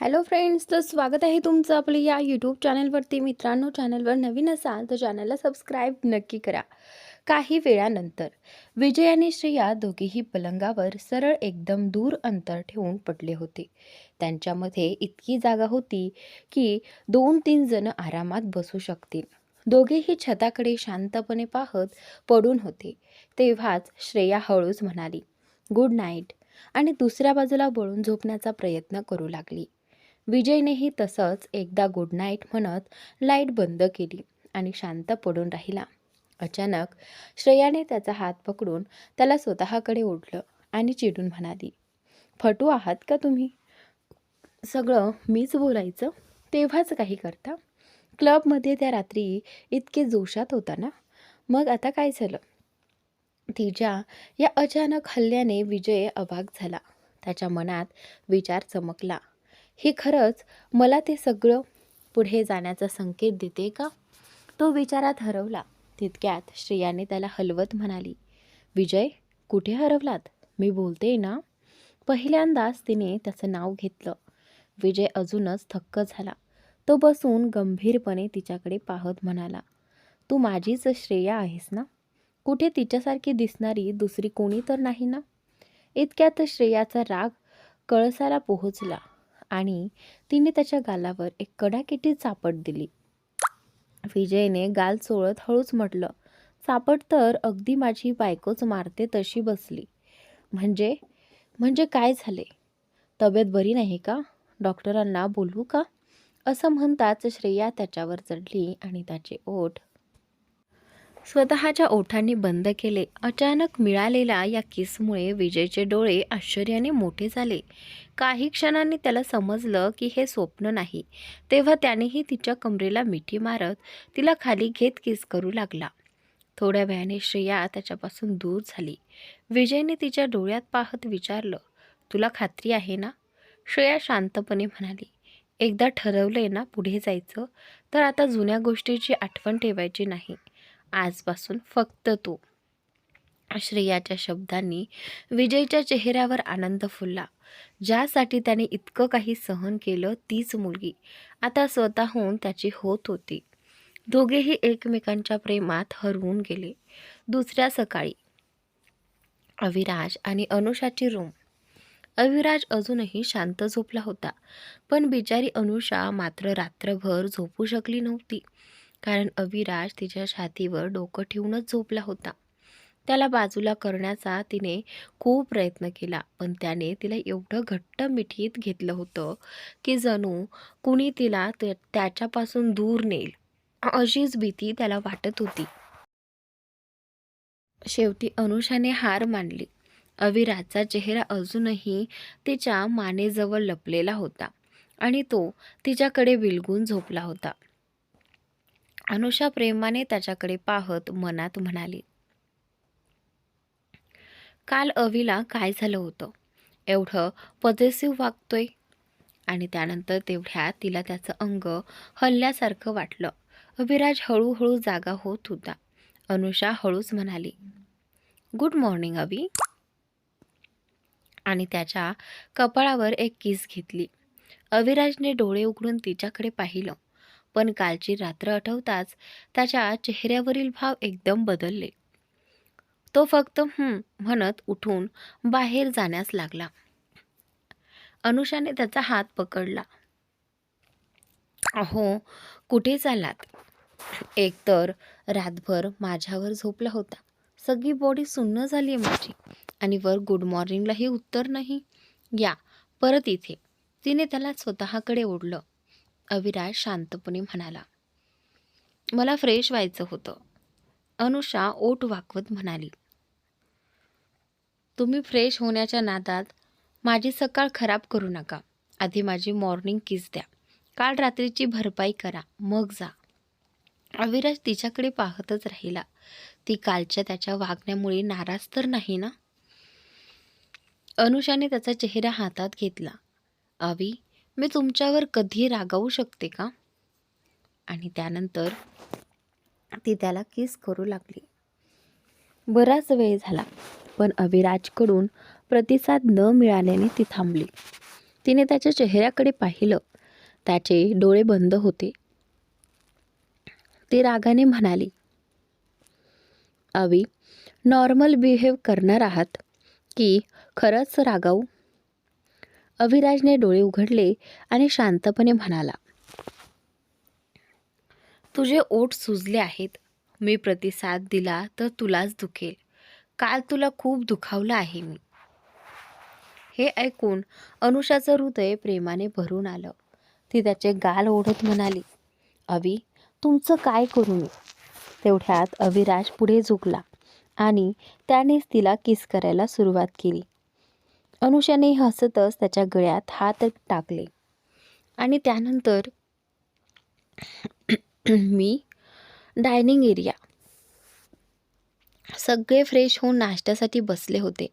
Hello friends, तर स्वागत आहे तुमचं आपल्या या यूट्यूब चॅनलवरती. मित्रांनो, चॅनलवर नवीन असाल तर चॅनलला सबस्क्राईब नक्की करा. काही वेळानंतर विजय आणि श्रेया दोघेही पलंगावर सरळ एकदम दूर अंतर ठेवून पडले होते. त्यांच्यामध्ये इतकी जागा होती की 2-3 जण आरामात बसू शकतील. दोघेही छताकडे शांतपणे पाहत पडून होते. तेव्हाच श्रेया हळूच म्हणाली, गुड नाईट, आणि दुसऱ्या बाजूला वळून झोपण्याचा प्रयत्न करू लागली. विजयनेही तसंच एकदा गुड नाईट म्हणत लाईट बंद केली आणि शांत पडून राहिला. अचानक श्रेयाने त्याचा हात पकडून त्याला स्वतःकडे ओढलं आणि चिडून म्हणाली, फटू आहात का तुम्ही? सगळं मीच बोलायचं तेव्हाच काही करता? क्लबमध्ये त्या रात्री इतके जोशात होता ना, मग आता काय झालं? तिच्या या अचानक हल्ल्याने विजय अवाक झाला. त्याच्या मनात विचार चमकला, हे खरंच मला ते सगळं पुढे जाण्याचा संकेत देते का? तो विचारात हरवला. तितक्यात श्रेयाने त्याला हलवत म्हणाली, विजय, कुठे हरवलात? मी बोलते ना. पहिल्यांदाच तिने त्याचं नाव घेतलं. विजय अजूनच थक्क झाला. तो बसून गंभीरपणे तिच्याकडे पाहत म्हणाला, तू माझीच श्रेया आहेस ना? कुठे तिच्यासारखी दिसणारी दुसरी कोणी तर नाही ना? इतक्यात श्रेयाचा राग कळसाला पोहोचला आणि तिने त्याच्या गालावर एक कडाकेटी चापट दिली. विजयने गाल चोळत हळूच म्हटलं, चापट तर अगदी माझी बायकोच मारते तशी बसली. म्हणजे म्हणजे काय झाले? तब्येत बरी नाही का? डॉक्टरांना बोलवू का? असं म्हणताच श्रेया त्याच्यावर चढली आणि त्याचे ओठ स्वतःच्या ओठांनी बंद केले. अचानक मिळालेल्या या किसमुळे विजयचे डोळे आश्चर्याने मोठे झाले. काही क्षणांनी त्याला समजलं की हे स्वप्न नाही. तेव्हा त्यानेही तिच्या कमरेला मिठी मारत तिला खाली घेत किस करू लागला. थोड्या वेळाने श्रेया त्याच्यापासून दूर झाली. विजयने तिच्या डोळ्यात पाहत विचारलं, तुला खात्री आहे ना? श्रेया शांतपणे म्हणाली, एकदा ठरवलंय ना पुढे जायचं, तर आता जुन्या गोष्टीची आठवण ठेवायची नाही. आजपासून फक्त तू. श्रेयाच्या शब्दांनी विजयच्या चेहऱ्यावर आनंद फुलला. ज्यासाठी त्याने इतकं काही सहन केलं, तीच मुलगी आता स्वतःहून त्याची होत होती. दोघेही एकमेकांच्या प्रेमात हरवून गेले. दुसऱ्या सकाळी अविराज आणि अनुषाची रूम. अविराज अजूनही शांत झोपला होता, पण बिचारी अनुषा मात्र रात्रभर झोपू शकली नव्हती. कारण अविराज तिच्या छातीवर डोकं ठेवूनच झोपला होता. त्याला बाजूला करण्याचा तिने खूप प्रयत्न केला, पण त्याने तिला एवढं घट्ट मिठीत घेतलं होतं की जणू कुणी तिला त्याच्यापासून दूर नेईल अशीच भीती त्याला वाटत होती. शेवटी अनुषाने हार मानली. अविराजचा चेहरा अजूनही तिच्या मानेजवळ लपलेला होता आणि तो तिच्याकडे विलगून झोपला होता. अनुषा प्रेमाने त्याच्याकडे पाहत मनात म्हणाली, काल अवीला काय झालं होतं? एवढं पॉझिटिव्ह वागतोय. आणि त्यानंतर तेवढ्यात तिला त्याचं अंग हलल्यासारखं वाटलं. अविराज हळूहळू जागा होत होता. अनुषा हळूच म्हणाली, गुड मॉर्निंग अवी, आणि त्याच्या कपाळावर एक किस घेतली. अविराजने डोळे उघडून तिच्याकडे पाहिलं, पण कालची रात्र आठवताच त्याच्या चेहऱ्यावरील भाव एकदम बदलले. तो फक्त म्हणत उठून बाहेर जाण्यास लागला. अनुषाने त्याचा हात पकडला. अहो, कुठे चाललात? एकतर रातभर माझ्यावर झोपला होता, सगळी बॉडी सुन्न झाली आहे माझी, आणि वर गुड मॉर्निंगलाही उत्तर नाही. या परत इथे. तिने त्याला स्वतःकडे ओढलं. अविराज शांतपणे म्हणाला, मला फ्रेश व्हायचं होतं. अनुषा ओठ वाकवत म्हणाली, तुम्ही फ्रेश होण्याच्या नादात माझी सकाळ खराब करू नका. आधी माझी मॉर्निंग किस द्या. काल रात्रीची भरपाई करा, मग जा. अविराज तिच्याकडे पाहतच राहिला. ती कालच्या त्याच्या वागण्यामुळे नाराज तर नाही ना? अनुषाने त्याचा चेहरा हातात घेतला. अवी, मी तुमच्यावर कधी रागावू शकते का? आणि त्यानंतर ती त्याला किस करू लागली. बराच वेळ झाला, पण अविराजकडून प्रतिसाद न मिळाल्याने ती थांबली. तिने त्याच्या चेहऱ्याकडे पाहिलं. त्याचे डोळे बंद होते. ती रागाने म्हणाली, अवी, नॉर्मल बिहेव करणार आहात की खरंच रागावू? अविराजने डोळे उघडले आणि शांतपणे म्हणाला, तुझे ओठ सुजले आहेत. मी प्रतिसाद दिला तर तुलाच दुखेल. काल तुला खूप दुखावलं आहे मी. हे ऐकून अनुषाचं हृदय प्रेमाने भरून आलं. ती त्याचे गाल ओढत म्हणाली, अवी, तुमचं काय करू मी? तेवढ्यात अविराज पुढे झुकला आणि त्यानेच तिला किस करायला सुरुवात केली. अनुषाने हसतच त्याच्या गळ्यात हात टाकले आणि त्यानंतर मी डायनिंग एरिया. सगळे फ्रेश होऊन नाश्त्यासाठी बसले होते.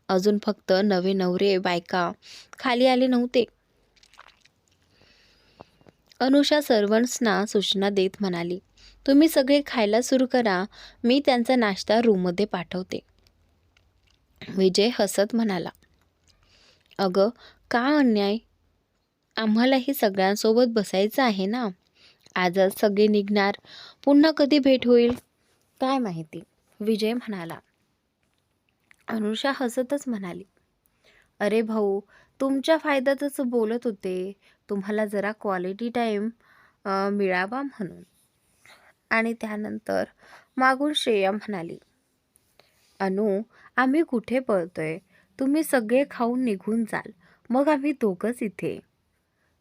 अजून फक्त नवे नवरे बायका खाली आले नव्हते. अनुषा सर्वंट्सना सूचना देत म्हणाली, तुम्ही सगळे खायला सुरू करा. मी त्यांचा नाश्ता रूममध्ये पाठवते. विजय हसत म्हणाला, अगं, का अन्याय? आम्हालाही सगळ्यांसोबत बसायचं आहे ना. आजच सगळे निघणार. पुन्हा कधी भेट होईल काय माहिती, विजय म्हणाला. अनुषा हसतच म्हणाली, अरे भाऊ, तुमच्या फायद्यातच बोलत होते. तुम्हाला जरा क्वालिटी टाईम मिळावा म्हणून. आणि त्यानंतर मागून श्रेया म्हणाली, अनु, आम्ही कुठे पळतोय? तुम्ही सगळे खाऊन निघून जाल, मग आम्ही दोघंच इथे.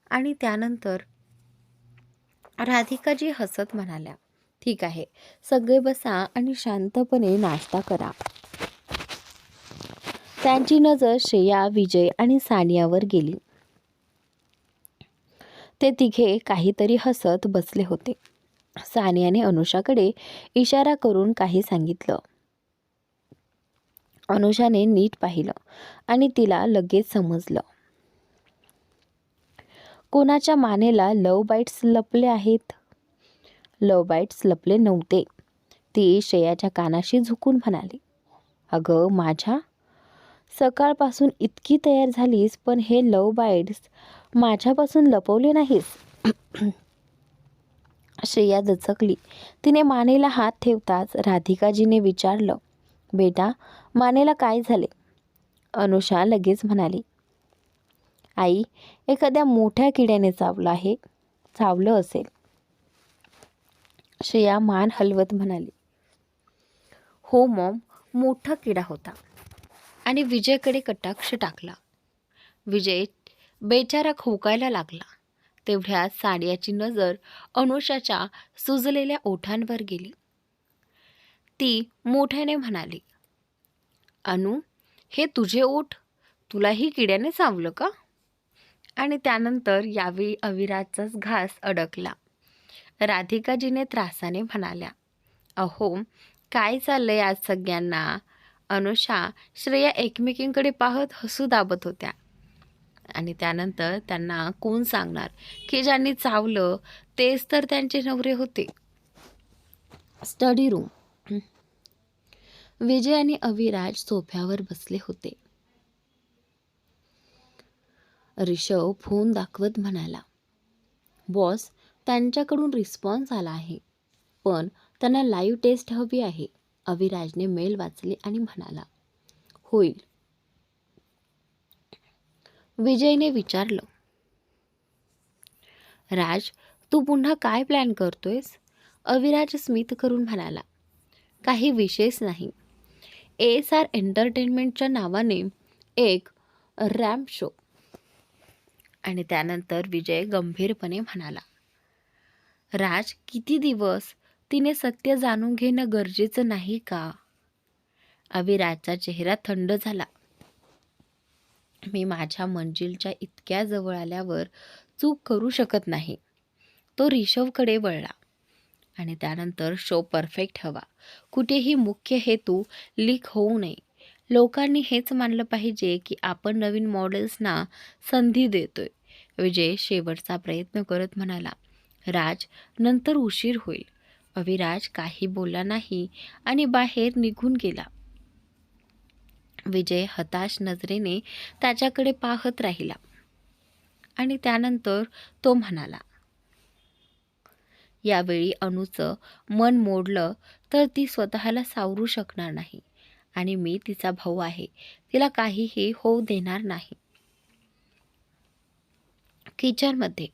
आणि त्यानंतर राधिकाजी हसत म्हणाल्या, ठीक आहे, सगळे बसा आणि शांतपणे नाश्ता करा. त्यांची नजर श्रेया, विजय आणि सानियावर गेली. ते तिघे काहीतरी हसत बसले होते. सानियाने अनुषाकडे इशारा करून काही सांगितलं. अनुषाने नीट पाहिलं आणि तिला लगेच समजलं. कोणाच्या मानेला लव बाईट्स लपले आहेत. लव बाईट्स लपले नव्हते. ती श्रेयाच्या कानाशी झुकून म्हणाली, अगं माझ्या, सकाळपासून इतकी तयार झालीस पण हे लव बाईट्स माझ्यापासून लपवले नाहीस. श्रेया दचकली. तिने मानेला हात ठेवताच राधिकाजीने विचारलं, बेटा, मानेला काय झाले? अनुषा लगेच म्हणाली, आई, एखाद्या मोठ्या किड्याने चावलं असेल. श्रेया मान हलवत म्हणाली, हो मॉम, मोठा किडा होता. आणि विजयकडे कटाक्ष टाकला. विजय बेचारा खोकायला लागला. तेवढ्यात सानियाची नजर अनुषाच्या सुजलेल्या ओठांवर गेली. ती मोठ्याने म्हणाली, अनु, हे तुझे ओठ? तुलाही किड्याने चावलं का? आणि त्यानंतर यावेळी अविराजचाच घास अडकला. राधिकाजीने त्रासाने म्हणाल्या, अहो, काय चाललंय आज सगळ्यांना? अनुषा, श्रेया एकमेकींकडे पाहत हसू दाबत होत्या. आणि त्यानंतर त्यांना कोण सांगणार की ज्यांनी चावलं तेच तर त्यांचे नवरे होते. Study room. विजय आणि अविराज सोफ्यावर बसले होते. ऋषभ फोन दाखवत म्हणाला, बॉस, त्यांच्याकडून रिस्पॉन्स आला आहे, पण त्यांना लाईव्ह टेस्ट हवी आहे. अविराजने मेल वाचली आणि म्हणाला, होईल. विजयने विचारलं, राज, तू पुन्हा काय प्लॅन करतोयस? अविराज स्मित करून म्हणाला, काही विशेष नाही. ASR एंटरटेनमेंटच्या नावाने एक रॅम्प शो. आणि त्यानंतर विजय गंभीरपणे म्हणाला, राज, किती दिवस? तिने सत्य जाणून घेणं गरजेचं नाही का? अविराजचा चेहरा थंड झाला. मी माझ्या मंजिलच्या इतक्या जवळ आल्यावर चूक करू शकत नाही. तो ऋषभकडे वळला. आणि त्यानंतर शो परफेक्ट हवा. कुठेही मुख्य हेतू लीक होऊ नये. लोकांनी हेच मानलं पाहिजे की आपण नवीन मॉडेल्सना संधी देतोय. विजय शेवटचा प्रयत्न करत म्हणाला, राज, नंतर उशीर होईल. अविराज काही बोलला नाही आणि बाहेर निघून गेला. विजय हताश नजरेने त्याच्याकडे पाहत राहिला. आणि त्यानंतर तो म्हणाला, यावेळी अनूचं मन मोडलं तर ती स्वतःला सावरू शकणार नाही आणि मी तिचा भाऊ आहे, तिला काहीही होऊ देणार नाही. किचनमध्ये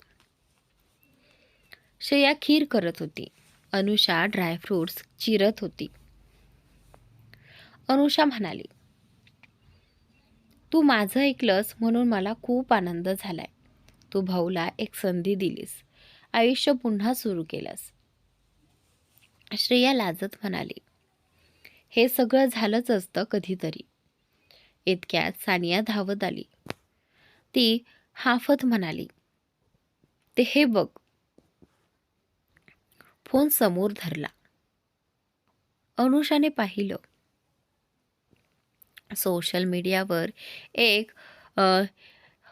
श्रेया खीर करत होती. अनुषा ड्रायफ्रुट्स चिरत होती. अनुषा म्हणाली, तू माझं ऐकलंस म्हणून मला खूप आनंद झालाय. तू भाऊला एक संधी दिलीस, आयुष्य पुन्हा सुरू केलंस. श्रेया लाजत म्हणाली, हे सगळं झालंच असतं कधीतरी. इतक्यात सानिया धावत आली. ती हाफत म्हणाली, ते हे बघ. फोन समोर धरला. अनुषाने पाहिलं. सोशल मीडियावर एक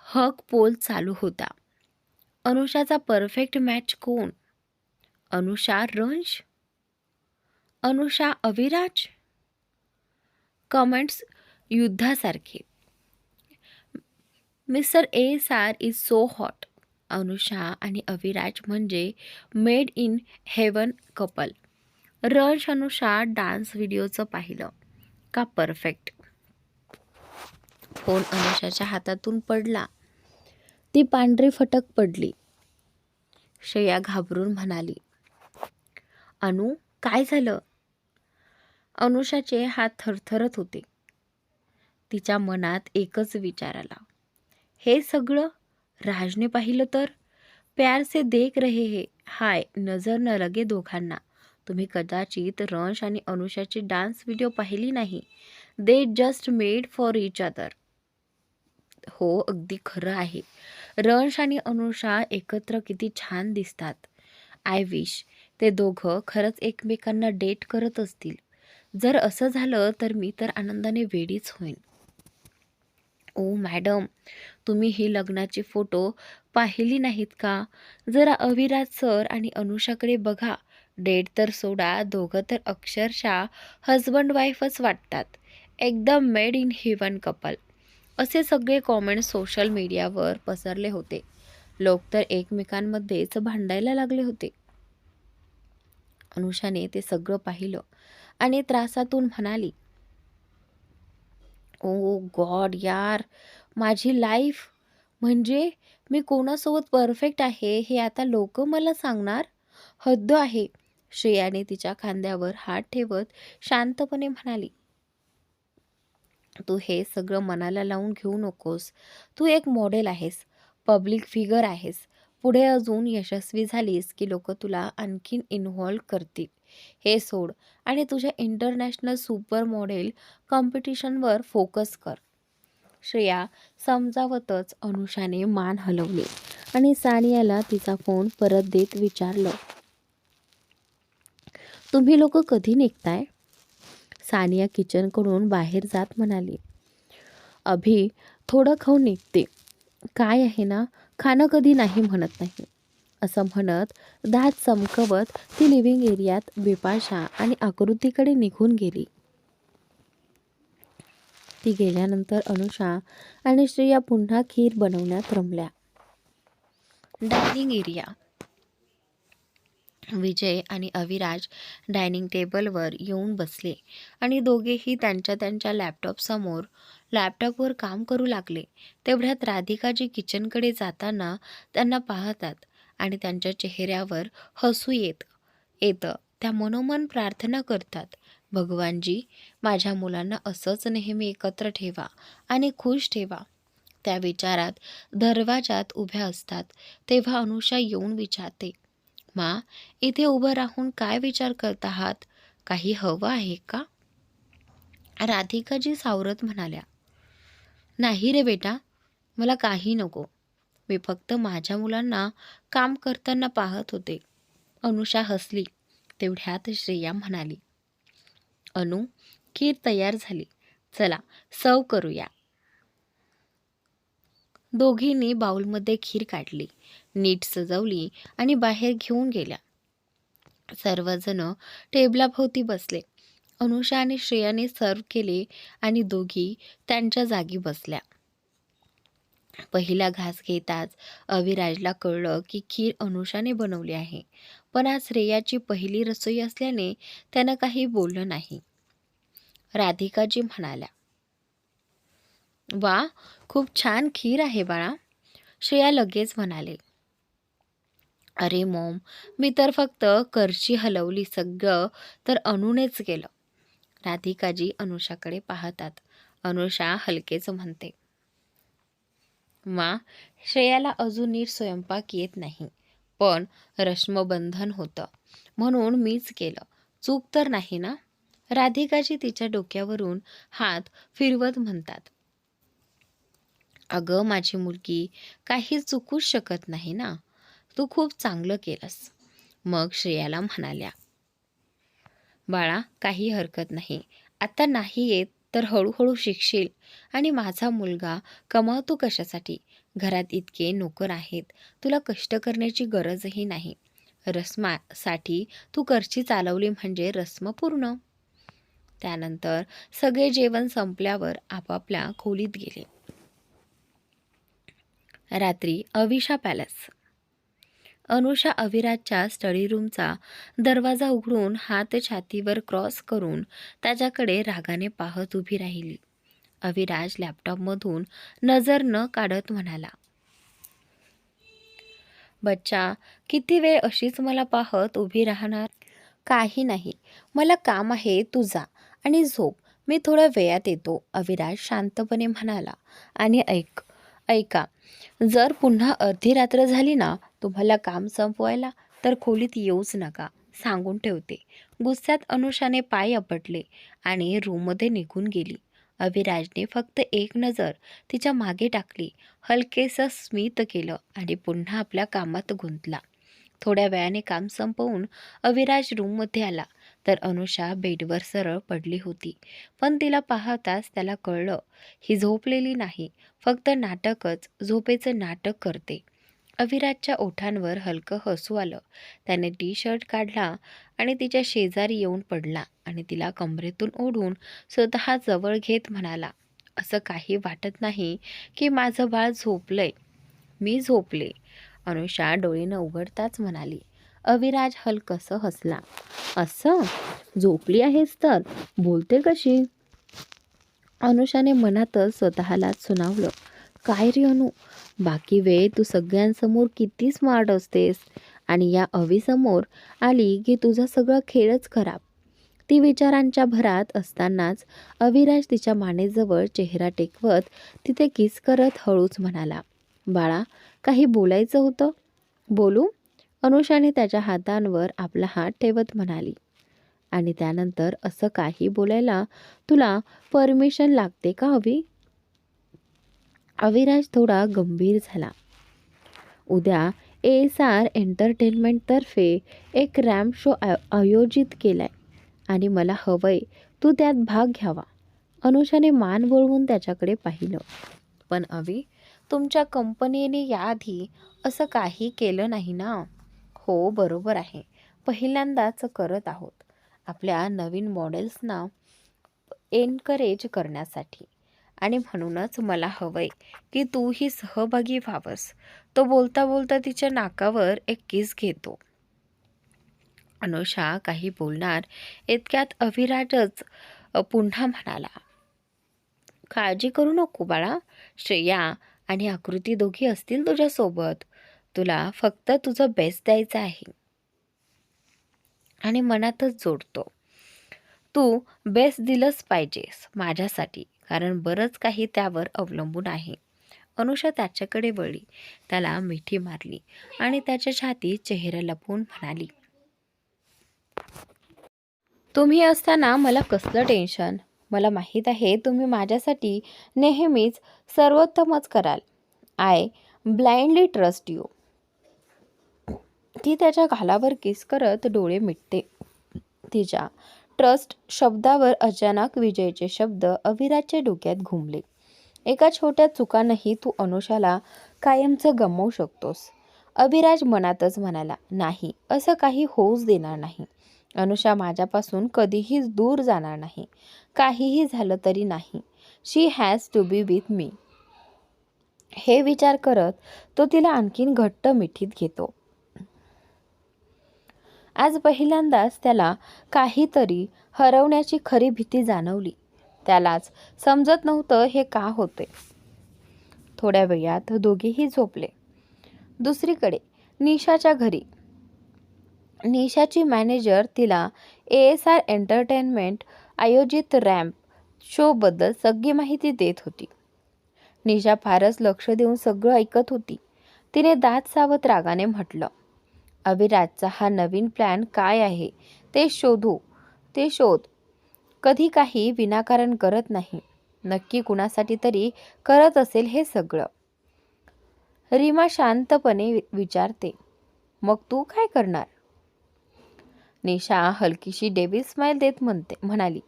हक पोल चालू होता. अनुषाचा परफेक्ट मॅच कोण? अनुषा रंश? अनुषा अविराज? कमेंट्स युद्धासारखे. Mister ASR is so hot. Anusha आणि अविराज म्हणजे made in heaven couple. Ransh Anusha dance व्हिडिओचं पाहिलं का परफेक्ट. फोन अनुषाच्या हातातून पडला. ती पांढरी फटक पडली. श्रेया घाबरून म्हणाली, अनु काय झालं? अनुषाचे हात थरथरत होते. तिच्या मनात एकच विचार आला, हे सगळं राजने पाहिलं तर? प्यार से देख रहे हे, हाय नजर न लगे दोघांना. तुम्ही कदाचित रंश आणि अनुषाची डान्स व्हिडिओ पाहिली नाही. They just made for each other. हो, अगदी खरं आहे. रंश आणि अनुषा एकत्र किती छान दिसतात. आय विश ते दोघं खरंच एकमेकांना डेट करत असतील. जर असं झालं तर मी तर आनंदाने वेडीच होईन. ओ मॅडम, तुम्ही ही लग्नाची फोटो पाहिली नाहीत का? जरा अविराज सर आणि अनुषाकडे बघा. डेट तर सोडा, दोघं तर अक्षरशः हजबंड वाईफच वाटतात. एकदम मेड इन हेवन कपल. असे सगळे कॉमेंट्स सोशल मीडियावर पसरले होते. लोक तर एकमेकांमध्येच भांडायला लागले होते. अनुषाने ते सगळं पाहिलं आणि त्रासातून म्हणाली, ओ गॉड यार, माझी लाईफ म्हणजे मी कोणासोबत परफेक्ट आहे हे आता लोक मला सांगणार? हद्द आहे. श्रेयाने तिच्या खांद्यावर हात ठेवत शांतपणे म्हणाली, तू हे सगळं मनाला लावून घेऊ नकोस. तू एक मॉडेल आहेस, पब्लिक फिगर आहेस. पुढे अजून यशस्वी झालीस की लोक तुला आणखीन इन्व्हॉल्व करतील. हे सोड आणि तुझ्या इंटरनॅशनल सुपर मॉडेल कॉम्पिटिशनवर फोकस कर. श्रेया समजावतच अनुषाने मान हलवली आणि सानियाला तिचा फोन परत देत विचारलं, तुम्ही लोक कधी निघताय? सानिया किचनकडून बाहेर जात म्हणाली, अभि थोडं खाऊन निघते. काय आहे ना, खाणं कधी नाही म्हणत नाही. असं म्हणत दात चमकवत ती लिव्हिंग एरियात बिपाशा आणि आकृतीकडे निघून गेली. ती गेल्यानंतर अनुषा आणि श्रेया पुन्हा खीर बनवण्यात रमल्या. Dining area. विजय आणि अविराज डायनिंग टेबलवर येऊन बसले आणि दोघेही त्यांच्या त्यांच्या लॅपटॉपवर काम करू लागले. तेवढ्यात राधिकाजी किचनकडे जाताना त्यांना पाहतात आणि त्यांच्या चेहऱ्यावर हसू येतं. त्या मनोमन प्रार्थना करतात, भगवानजी, माझ्या मुलांना असंच नेहमी एकत्र ठेवा आणि खुश ठेवा. त्या विचारात दरवाजात उभ्या असतात तेव्हा अनुषा येऊन विचारते, मा, इथे उभं राहून काय विचार करत आहात? काही हवं आहे का? राधिकाजी सावरत म्हणाल्या, नाही रे बेटा, मला काही नको. मी फक्त माझ्या मुलांना काम करताना पाहत होते. अनुषा हसली. तेवढ्यात श्रेया म्हणाली, अनु, खीर तयार झाली, चला सर्व करूया. दोघींनी बाउलमध्ये खीर काढली, नीट सजवली आणि बाहेर घेऊन गेल्या. सर्वजण टेबलाभोवती बसले. अनुषा आणि श्रेयाने सर्व केले आणि दोघी त्यांच्या जागी बसल्या. पहिला घास घेताच अविराजला कळलं की खीर अनुषाने बनवली आहे. पण आज श्रेयाची पहिली रसोई असल्याने त्यानं काही बोललं नाही. राधिकाजी म्हणाल्या, वा, खूप छान खीर आहे बाळा. श्रेया लगेच म्हणाले, अरे मॉम, मी तर फक्त करची हलवली, सगळं तर अनुनेच केलं. राधिकाजी अनुषाकडे पाहतात. अनुषा हलकेच म्हणते, मा, श्रेयाला अजून नीट स्वयंपाक येत नाही, पण रश्मबंधन होतं म्हणून मीच केलं. चूक तर नाही ना? राधिकाजी तिच्या डोक्यावरून हात फिरवत म्हणतात, अगं माझी मुलगी, काही चुकूच शकत नाही ना. तू खूप चांगलं केलंस. मग श्रेयाला म्हणाल्या, बाळा, काही हरकत नाही. आता नाही येत तर हळूहळू शिकशील. आणि माझा मुलगा, कमावतो कशासाठी? घरात इतके नोकर आहेत, तुला कष्ट करण्याची गरजही नाही. रस्मासाठी तू करची चालवली म्हणजे रस्म पूर्ण. त्यानंतर सगळे जेवण संपल्यावर आपापल्या खोलीत गेले. रात्री अविशा पॅलेस. अनुषा अविराजच्या स्टडी रूमचा दरवाजा उघडून हात छातीवर क्रॉस करून त्याच्याकडे रागाने पाहत उभी राहिली. अविराज लॅपटॉपमधून नजर न काढत म्हणाला, बच्चा, किती वेळ अशीच मला पाहत उभी राहणार? काही नाही, मला काम आहे, तू जा आणि झोप. मी थोड्या वेळात येतो, अविराज शांतपणे म्हणाला. आणि ऐका, जर पुन्हा अर्धी रात्र झाली ना तुम्हाला काम संपवायला, तर खोलीत येऊच नका, सांगून ठेवते. गुस्स्यात अनुषाने पाय आपटले आणि रूममध्ये निघून गेली. अविराजने फक्त एक नजर तिच्या मागे टाकली, हलकेसं स्मित केलं आणि पुन्हा आपल्या कामात गुंतला. थोड्या वेळाने काम संपवून अविराज रूममध्ये आला तर अनुषा बेडवर सरळ पडली होती. पण तिला पाहताच त्याला कळलं, ही झोपलेली नाही, फक्त नाटकच, झोपेचं नाटक करते. अविराजच्या ओठांवर हलकं हसू आलं. त्याने टी-शर्ट काढला आणि तिच्या शेजारी येऊन पडला आणि तिला कमरेतून ओढून स्वतः जवळ घेत म्हणाला, असं काही वाटत नाही की माझं बाळ झोपलंय? मी झोपले. अनुषा डोळे न उघडताच म्हणाली. अविराज हलकसं हसला. असं? झोपली आहेस तर बोलते कशी? अनुषाने मनातच स्वतःलाच सुनावलं. काय रे अनु, बाकी वेळ तू सगळ्यांसमोर किती स्मार्ट असतेस आणि या अवीसमोर आली की तुझा सगळा खेळच खराब. ती विचारांच्या भरात असतानाच अविराज तिच्या मानेजवळ चेहरा टेकवत तिथे किस करत हळूच म्हणाला, बाळा, काही बोलायचं होतं? बोलू? अनुषाने त्याच्या हातांवर आपला हात ठेवत म्हणाली. आणि त्यानंतर असं काही बोलायला तुला परमिशन लागते का हवी? अविराज थोडा गंभीर झाला. उद्या ASR एंटरटेनमेंटतर्फे एक रॅम्प शो आयोजित केलाय आणि मला हवंय तू त्यात भाग घ्यावा. अनुषाने मान वळवून त्याच्याकडे पाहिलं. पण अवी, तुमच्या कंपनीने याआधी असं काही केलं नाही ना? हो, बरोबर आहे, पहिल्यांदाच करत आहोत, आपल्या नवीन मॉडेल्सना एनकरेज करण्यासाठी. आणि म्हणूनच मला हवंय की तूही सहभागी व्हावंस. तो बोलता बोलता तिच्या नाकावर एक किस घेतो. अनुषा काही बोलणार इतक्यात अविराजच पुन्हा म्हणाला, काळजी करू नको बाळा, श्रेया आणि आकृती दोघी असतील तुझ्यासोबत. तुला फक्त तुझं बेस्ट द्यायचं आहे. आणि मनातच जोडतो, तू बेस्ट दिलंच पाहिजेस माझ्यासाठी, कारण बरंच काही त्यावर अवलंबून आहे. अनुषा त्याच्याकडे वळली, त्याला मिठी मारली आणि त्याच्या छातीत चेहरा लपवून म्हणाली, तुम्ही असताना मला कसलं टेन्शन? मला माहीत आहे तुम्ही माझ्यासाठी नेहमीच सर्वोत्तमच कराल. I blindly trust you. ती त्याच्या गालावर किस करत डोळे मिटते. तिच्या ट्रस्ट शब्दावर अचानक विजयचे शब्द अविराजच्या डोक्यात घुमले. एका छोट्या चुकानंही तू अनुषाला कायमचं गमावू शकतोस. अविराज मनातच म्हणाला, नाही, असं काही होऊच देणार नाही. अनुषा माझ्यापासून कधीही दूर जाणार नाही. काहीही झालं तरी नाही. She has to be with me. हे विचार करत तो तिला आणखीन घट्ट मिठीत घेतो. आज पहिल्यांदाच त्याला काहीतरी हरवण्याची खरी भीती जाणवली. त्यालाच समजत नव्हतं हे का होते. थोड्या वेळात दोघेही झोपले. दुसरीकडे निशाच्या घरी निशाची मॅनेजर तिला ASR एंटरटेनमेंट आयोजित रॅम्प शोबद्दल सगळी माहिती देत होती. निशा फारच लक्ष देऊन सगळं ऐकत होती. तिने दात सावत रागाने म्हटलं, अविराजचा हा नवीन प्लॅन काय आहे ते शोध. कधी काही विनाकारण करत नाही. नक्की कुणासाठी तरी करत असेल हे सगळं. रीमा शांतपणे विचारते, मग तू काय करणार? निशा हलकीशी डेव्हिल स्माईल देत म्हणाली,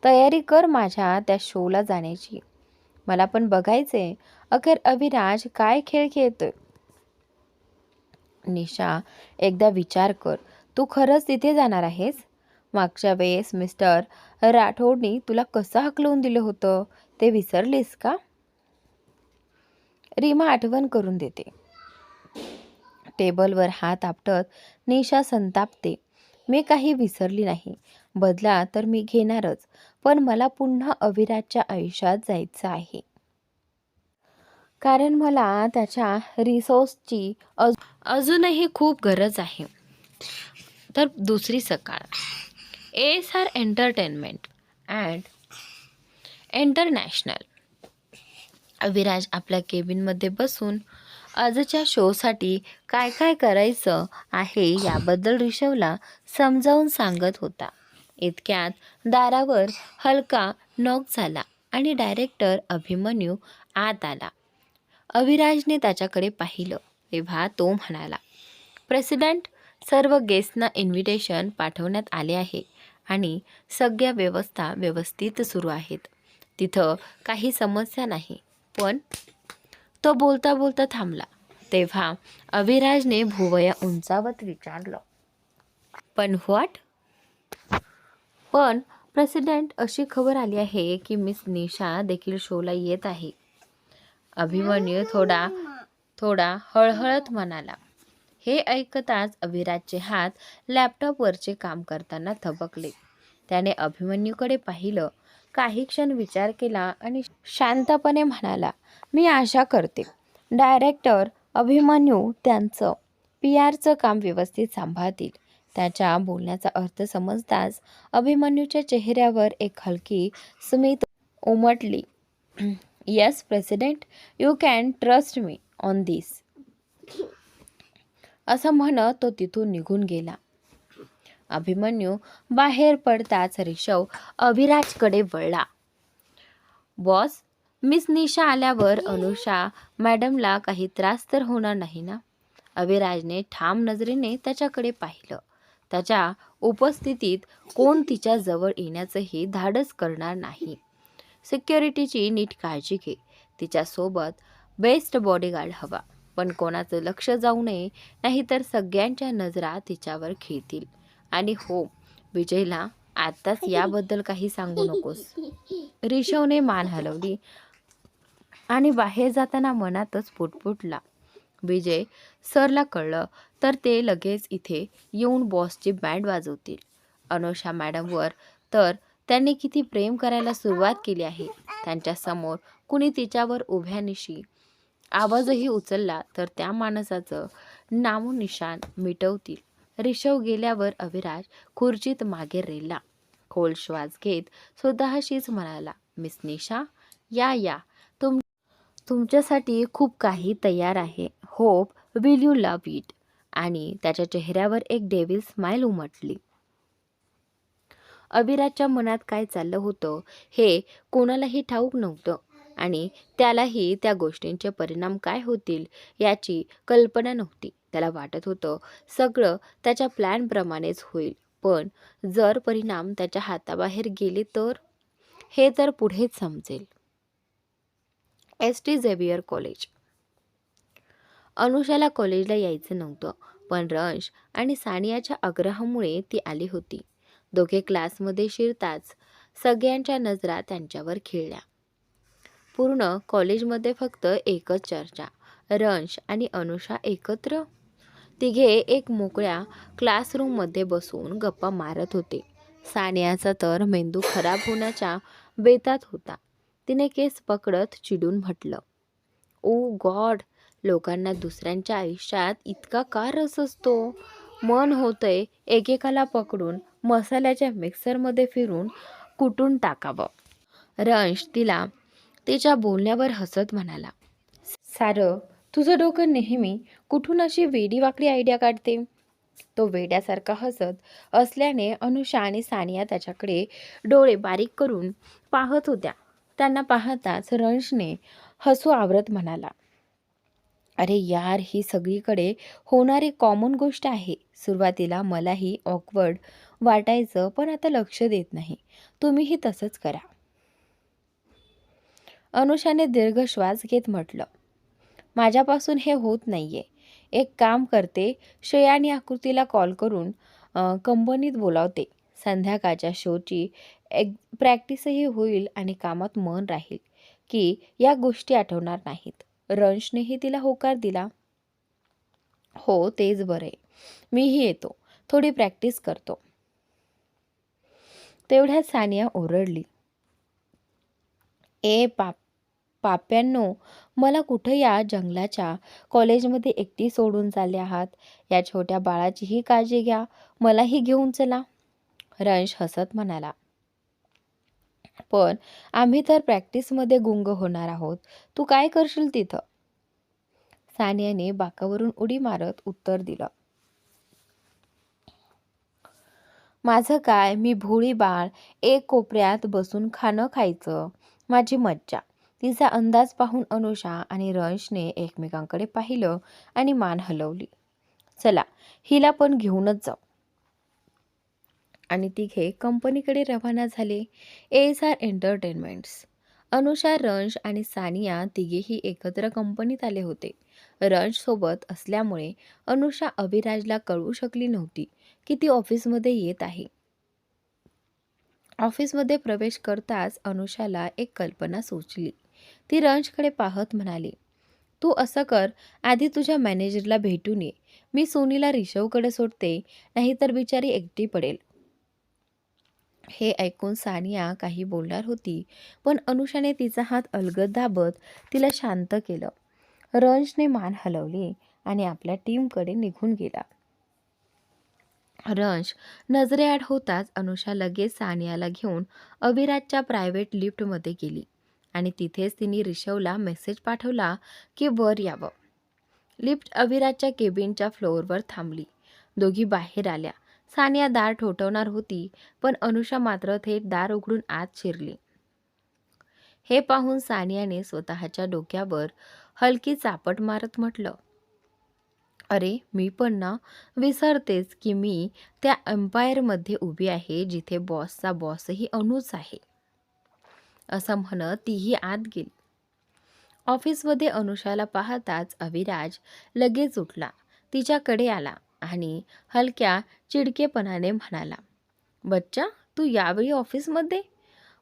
तयारी कर माझ्या त्या शोला जाण्याची. मला पण बघायचे अखेर अविराज काय खेळ खेळतोय. निशा, एकदा विचार कर, तू खरंच तिथे जाणार आहेस? मागच्या वेळेस मिस्टर राठोडनी तुला कसं हकलवून दिलं होतं ते विसरलीस का? रीमा आठवण करून देते. टेबलवर हात आपटत निशा संतापते, मी काही विसरली नाही. बदला तर मी घेणारच, पण मला पुन्हा अविराजच्या आयुष्यात जायचं आहे. कारण मला त्याच्या रिसोर्सची अजूनही खूप गरज आहे. तर दुसरी सकाळ. ASR entertainment and international. Aviraj आपल्या केबिनमध्ये बसून आजच्या शोसाठी काय काय करायचं आहे याबद्दल ऋषवला समजावून सांगत होता. इतक्यात दारावर हलका नॉक झाला आणि डायरेक्टर अभिमन्यू आत आला. अविराजने त्याच्याकडे पाहिलं तेव्हा तो म्हणाला, प्रेसिडेंट, सर्व गेस्टना इन्व्हिटेशन पाठवण्यात आले आहे आणि सगळ्या व्यवस्था व्यवस्थित सुरू आहेत. तिथं काही समस्या नाही. पण तो बोलता बोलता थांबला. तेव्हा अविराजने भुवया उंचावत विचारलं, पण व्हॉट? पण प्रेसिडेंट, अशी खबर आली आहे की मिस निशा देखील शोला येत आहे. अभिमन्यू थोडा हळहळत म्हणाला. हे ऐकताच अविराजचे हात लॅपटॉपवरचे काम करताना थबकले. त्याने अभिमन्यूकडे पाहिलं, काही क्षण विचार केला आणि शांतपणे म्हणाला, मी आशा करते डायरेक्टर अभिमन्यू त्यांचं PRचं काम व्यवस्थित सांभाळतील. त्याच्या बोलण्याचा अर्थ समजताच अभिमन्यूच्या चेहऱ्यावर एक हलकी स्मित उमटली. Yes president, you can trust me on this. असं म्हणत तो तिथून निघून गेला. अभिमन्यू बाहेर पडताच ऋषव अविराजकडे वळला. बॉस, मिस निशा आल्यावर अनुषा मॅडमला काही त्रास तर होणार नाही ना? अविराजने ठाम नजरेने त्याच्याकडे पाहिलं. त्याच्या उपस्थितीत कोण तिच्या जवळ येण्याचंही धाडस करणार नाही. सिक्युरिटीची नीट काळजी घे. तिच्यासोबत बेस्ट बॉडीगार्ड हवा, पण कोणाचं लक्ष जाऊ नये, नाहीतर सगळ्यांच्या नजरा तिच्यावर खिळतील. आणि हो, विजयला आत्ताच याबद्दल काही सांगू नकोस. ऋषवने मान हलवली आणि बाहेर जाताना मनातच पुटपुटला, विजय सरला कळलं तर ते लगेच इथे येऊन बॉसची बँड वाजवतील. अनुषा मॅडमवर तर त्यांनी किती प्रेम करायला सुरुवात केली आहे. त्यांच्या समोर कुणी तिच्यावर उभ्यानिशी आवाजही उचलला तर त्या माणसाचं नामोनिशाण मिटवतील. ऋषव गेल्यावर अविराज खुर्चीत मागे रेलला. खोल श्वास घेत स्वतःशीच म्हणाला, मिस निशा, या तुमच्यासाठी खूप काही तयार आहे. Hope will you love it. आणि त्याच्या चेहऱ्यावर एक डेव्हिल स्माईल उमटली. अविराजच्या मनात काय चाललं होतं हे कोणालाही ठाऊक नव्हतं आणि त्यालाही त्या गोष्टींचे परिणाम काय होतील याची कल्पना नव्हती. त्याला वाटत होतं सगळं त्याच्या प्लॅनप्रमाणेच होईल, पण जर परिणाम त्याच्या हाताबाहेर गेले तर? हे तर पुढेच समजेल. ST Xavier college. अनुषाला कॉलेजला यायचं नव्हतं, पण रंश आणि सानियाच्या आग्रहामुळे ती आली होती. दोघे क्लासमध्ये शिरताच सगळ्यांच्या नजरा त्यांच्यावर खिळल्या. पूर्ण कॉलेजमध्ये फक्त एकच चर्चा, रंश आणि अनुषा एकत्र. तिघे एक मोकळ्या क्लासरूममध्ये बसून गप्पा मारत होते. सानियाचा तर मेंदू खराब होण्याच्या बेतात होता. तिने केस पकडत चिडून म्हटलं, ओ गॉड, लोकांना दुसऱ्यांच्या आयुष्यात इतका का रस असतो? मन होतंय एकेकाला पकडून मसाल्याच्या मिक्सरमध्ये फिरून कुटून टाकावं. रंश तिला तिच्या बोलण्यावर हसत म्हणाला, सारं, तुझं डोकं नेहमी कुठून अशी वेडीवाकडी आयडिया काढते. तो वेड्यासारखा हसत असल्याने अनुषा आणि सानिया त्याच्याकडे डोळे बारीक करून पाहत होत्या. त्यांना पाहताच रंशने हसू आवरत म्हणाला, अरे यार, ही सगळीकडे होणारी कॉमन गोष्ट आहे. सुरुवातीला मलाही ऑकवर्ड वाटायचं, पण आता लक्ष देत नाही. तुम्हीही तसंच करा. अनुषाने दीर्घ श्वास घेत म्हटलं, माझ्यापासून हे होत नाहीये. एक काम करते, श्रेया आणि आकृतीला कॉल करून कंपनीत बोलावते. संध्याकाळच्या शोची प्रॅक्टिसही होईल आणि कामात मन राहील की या गोष्टी आठवणार नाहीत. रंशनेही तिला होकार दिला. हो, तेच बरे, मीही येतो, थोडी प्रॅक्टिस करतो. तेवढ्यात सानिया ओरडली, ए पाप्यांनो, मला कुठं या जंगलाच्या कॉलेजमध्ये एकटी सोडून चालले आहात? या छोट्या बाळाचीही काळजी घ्या, मलाही घेऊन चला. रंश हसत म्हणाला, पण आम्ही तर प्रॅक्टिसमध्ये गुंग होणार आहोत. तू काय करशील तिथं? सानियाने बाकावरून उडी मारत उत्तर दिलं, माझं काय, मी भोळी बाळ, एक कोपऱ्यात बसून खाणं खायचं, माझी मज्जा. तिचा अंदाज पाहून अनुषा आणि रंशने एकमेकांकडे पाहिलं आणि मान हलवली. चला, हिला पण घेऊनच जाऊ. आणि तिघे कंपनीकडे रवाना झाले. ASR entertainments. अनुषा, रंश आणि सानिया तिघेही एकत्र कंपनीत आले होते. रंश सोबत असल्यामुळे अनुषा अभिराजला कळवू शकली नव्हती की ती ऑफिसमध्ये येत आहे. ऑफिसमध्ये प्रवेश करताच अनुषाला एक कल्पना सुचली. ती रंशकडे पाहत म्हणाली, तू असं कर, आधी तुझ्या मॅनेजरला भेटून ये. मी सोनीला रिषवकडे सोडते, नाहीतर बिचारी एकटी पडेल. हे ऐकून सानिया काही बोलणार होती, पण अनुषाने तिचा हात अलगद दाबत तिला शांत केलं. रंशने मान हलवली आणि आपल्या टीमकडे निघून गेला. रंश नजरेआड होताच अनुषा लगेच सानियाला घेऊन अविराजच्या प्रायव्हेट लिफ्टमध्ये गेली आणि तिथेच तिने रिषवला मेसेज पाठवला की वर यावं. लिफ्ट अविराजच्या केबिनच्या फ्लोअरवर थांबली. दोघी बाहेर आल्या. सानिया दार ठोठवणार होती, पण अनुषा मात्र थेट दार उघडून आत शिरली. हे पाहून सानियाने स्वतःच्या डोक्यावर हलकी चापट मारत म्हटलं, अरे, मी पण ना विसरतेच की मी त्या एम्पायरमध्ये उभी आहे जिथे बॉसचा बॉसही अनूच आहे. असं म्हणत तीही आत गेली. ऑफिसमध्ये अनुषाला पाहताच अविराज लगेच उठला, तिच्याकडे आला आणि हलक्या चिडकेपणाने म्हणाला, बच्चा, तू यावेळी ऑफिसमध्ये?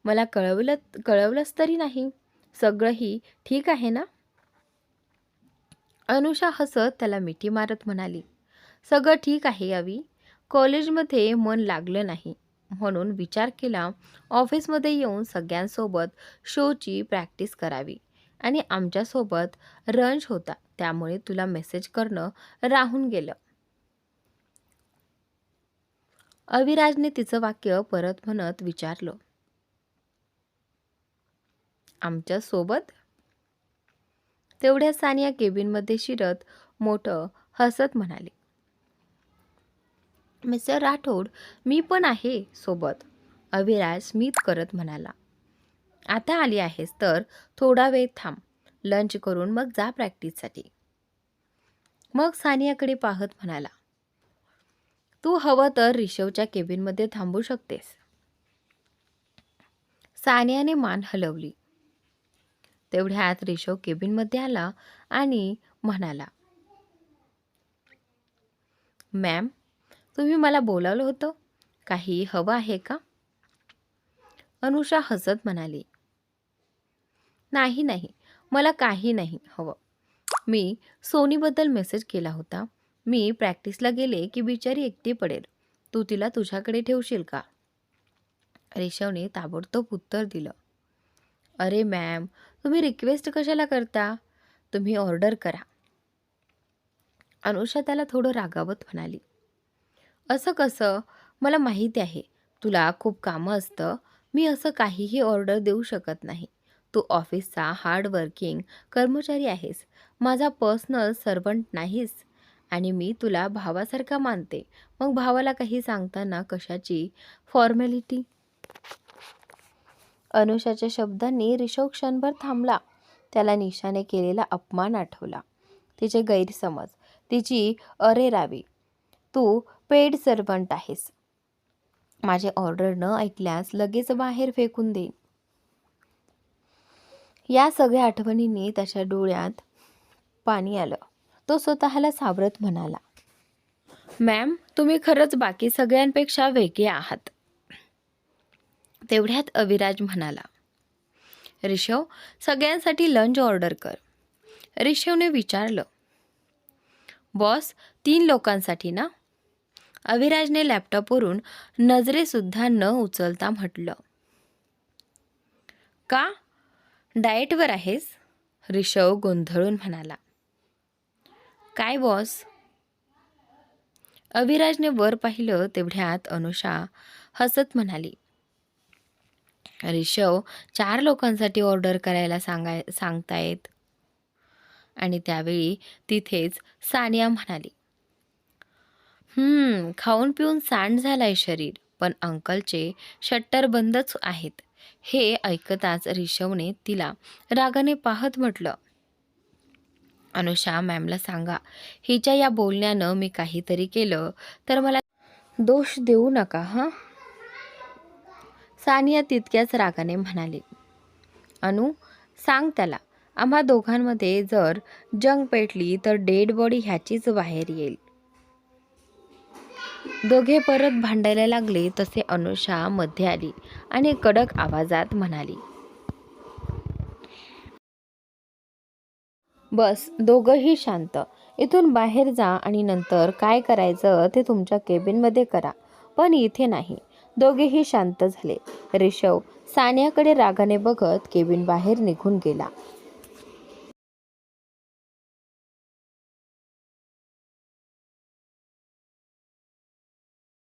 मला कळवलंच तरी नाही. सगळंही ठीक आहे ना? अनुषा हसत त्याला मिठी मारत म्हणाली, सगळं ठीक आहे अवी. कॉलेजमध्ये मन लागलं नाही म्हणून विचार केला ऑफिसमध्ये येऊन सगळ्यांसोबत शोची प्रॅक्टिस करावी. आणि आमच्यासोबत रंश होता, त्यामुळे तुला मेसेज करणं राहून गेलं. अविराजने तिचं वाक्य परत म्हणत विचारलं, आमच्यासोबत? तेवढ्या सानिया केबिनमध्ये शिरत मोठं हसत म्हणाली, मिस्टर राठोड, मी पण आहे सोबत. अविराज स्मित करत म्हणाला, आता आली आहेस तर थोडा वेळ थांब, लंच करून मग जा प्रॅक्टिससाठी. मग सानियाकडे पाहत म्हणाला, तू हवं तर रिषवच्या केबिनमध्ये थांबू शकतेस. सानियाने मान हलवली. तेवढ्यात रिषव केबिनमध्ये आला आणि म्हणाला, मॅम, तुम्ही मला बोलावलं होतं, काही हवं आहे का? अनुषा हसत म्हणाली, नाही नाही, मला काही नाही हवं. मी सोनीबद्दल मेसेज केला होता. मी प्रॅक्टिसला गेले की बिचारी एकटी पडेल. तू तिला तुझ्याकडे ठेवशील का? ऋषवने ताबडतोब उत्तर दिलं. अरे मॅम, तुम्ही रिक्वेस्ट कशाला करता? तुम्ही ऑर्डर करा. अनुषा त्याला थोडं रागावत म्हणाली. असं कसं? मला माहिती आहे तुला खूप कामं असतं. मी असं काहीही ऑर्डर देऊ शकत नाही. तू ऑफिसचा हार्ड वर्किंग कर्मचारी आहेस. माझा पर्सनल सर्वंट नाहीस. आणि मी तुला भावासारखा मानते. मग भावाला काही सांगताना कशाची फॉर्मॅलिटी? अनुषाच्या शब्दांनी ऋषव क्षणभर थांबला. त्याला निशाने केलेला अपमान आठवला. तिचे गैरसमज, तिची अरेरावी. तू पेड सर्वंट आहेस. माझे ऑर्डर न ऐकल्यास लगेच बाहेर फेकून देईन. या सगळ्या आठवणींनी त्याच्या डोळ्यात पाणी आलं. तो स्वतःला सावरत म्हणाला, मॅम, तुम्ही खरंच बाकी सगळ्यांपेक्षा वेगळे आहात. तेवढ्यात अविराज म्हणाला, ऋषव, सगळ्यांसाठी लंच ऑर्डर कर. ऋषवने विचारलं, बॉस, 3 लोकांसाठी ना? अविराजने लॅपटॉपवरून नजरेसुद्धा न उचलता म्हटलं, का? डाएटवर आहेस? ऋषव गोंधळून म्हणाला, काय बॉस? अविराजने वर पाहिलं. तेवढ्यात अनुषा हसत म्हणाली, ऋषव 4 लोकांसाठी ऑर्डर करायला सांगतायत. आणि त्यावेळी तिथेच सानिया म्हणाली, खाऊन पिऊन सांड झालाय शरीर, पण अंकलचे शट्टर बंदच आहेत. हे ऐकताच ऋषवने तिला रागाने पाहत म्हटलं, अनुषा मॅमला सांगा, हिच्या या बोलण्यानं मी काहीतरी केलं तर मला दोष देऊ नका हं. सानिया तितक्याच रागाने म्हणाली, अनु, सांग त्याला, आम्हा दोघांमध्ये जर जंग पेटली तर डेड बॉडी ह्याचीच बाहेर येईल. दोघे परत भांडायला लागले तसे अनुषा मध्ये आली आणि कडक आवाजात म्हणाली, बस, दोघंही शांत. इथून बाहेर जा आणि नंतर काय करायचं ते तुमच्या केबिनमध्ये करा, पण इथे नाही. दोघेही शांत झाले. ऋषव सानियाकडे रागाने बघत केबिन बाहेर निघून गेला.